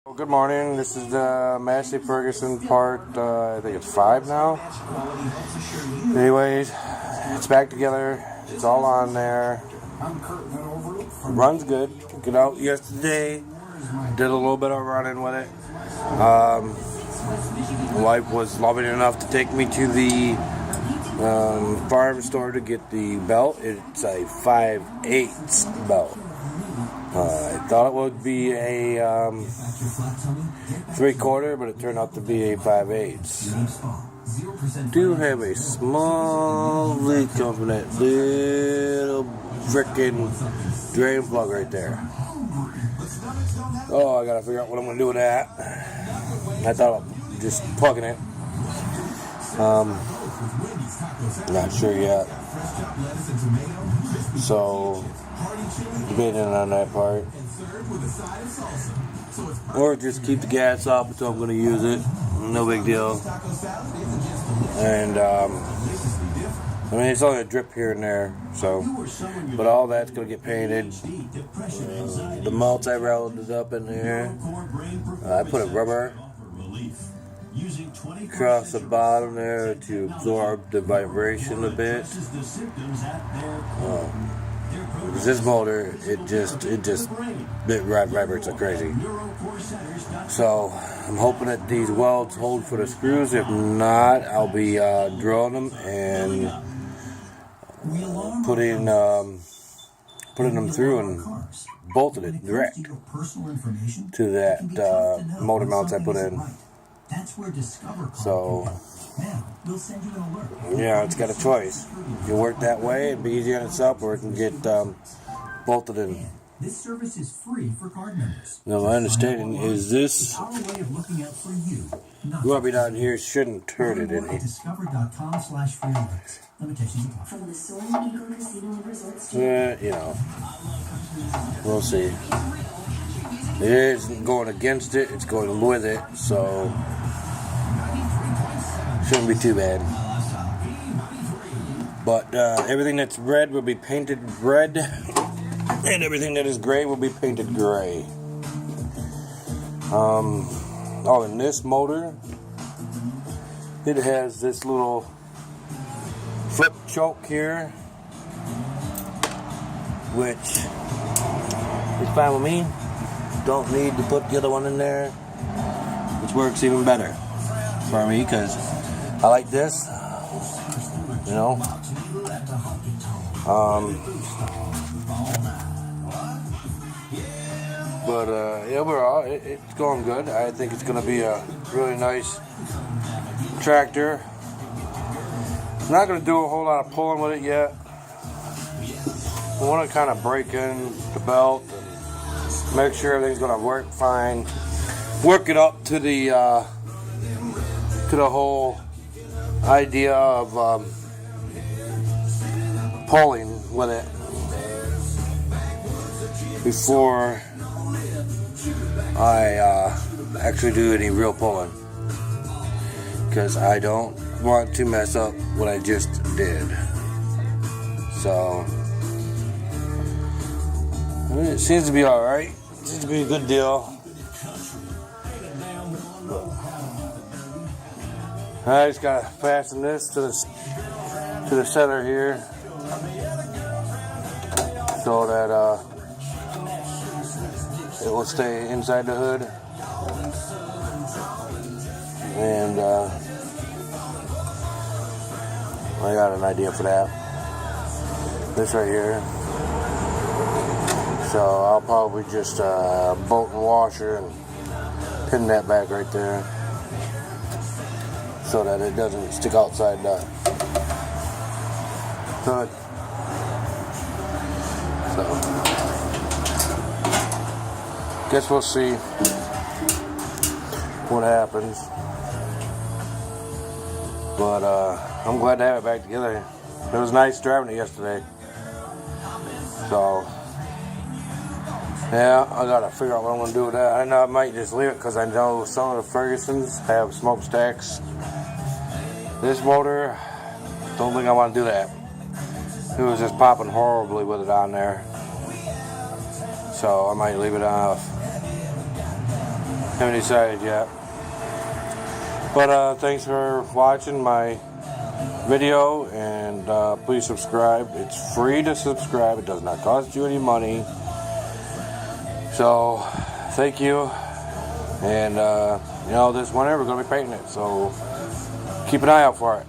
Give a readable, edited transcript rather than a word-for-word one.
Well, good morning. This is the Massey Ferguson part. I think it's 5 now. Anyways, it's back together. It's all on there. It runs good. Took it out yesterday. Did a little bit of running with it. My wife was loving enough to take me to the farm store to get the belt. It's a 5/8 belt. I thought it would be a 3/4, but it turned out to be a 5/8. Do have a small leak over that little frickin' drain plug right there. Oh, I gotta figure out what I'm gonna do with that. I thought of just plugging it. Not sure yet. So, debating on that part. Or just keep the gas off until I'm going to use it. No big deal. And, I mean, it's only a drip here and there. So, but all that's going to get painted. The mulch I rounded up in there. I put a rubber across the bottom there to absorb the vibration a bit. This motor, it vibrates like crazy. So I'm hoping that these welds hold for the screws. If not, I'll be drilling them and putting them through and bolted it direct to that motor mounts I put in. So, yeah, it's got a choice. You can work that way and be easy on itself, or it can get bolted in. This service is free for card members. Now, my understanding is this rubber down here shouldn't hurt it any. You know, we'll see. It isn't going against it, it's going with it, so shouldn't be too bad. But everything that's red will be painted red, and everything that is gray will be painted gray. And this motor, it has this little flip choke here, which is fine with me. Don't need to put the other one in there, which works even better for me because I like this, you know. But overall, it's going good. I think it's going to be a really nice tractor. I'm not going to do a whole lot of pulling with it yet. I want to kind of break in the belt and make sure everything's going to work fine. Work it up to the whole idea of pulling with it before I actually do any real pulling, because I don't want to mess up what I just did. So it seems to be alright. Seems to be a good deal. I just gotta fasten this to the center here so that it will stay inside the hood. And I got an idea for that. This right here. So I'll probably just bolt and washer and pin that back right there so that it doesn't stick outside the hood. So guess we'll see what happens. But I'm glad to have it back together. It was nice driving it yesterday. So yeah, I gotta figure out what I'm gonna do with that. I know I might just leave it because I know some of the Fergusons have smokestacks. This motor, don't think I want to do that. It was just popping horribly with it on there. So I might leave it off. Haven't decided yet. But thanks for watching my video, and please subscribe. It's free to subscribe. It does not cost you any money. So thank you. And you know, this winter we're going to be painting it, so keep an eye out for it.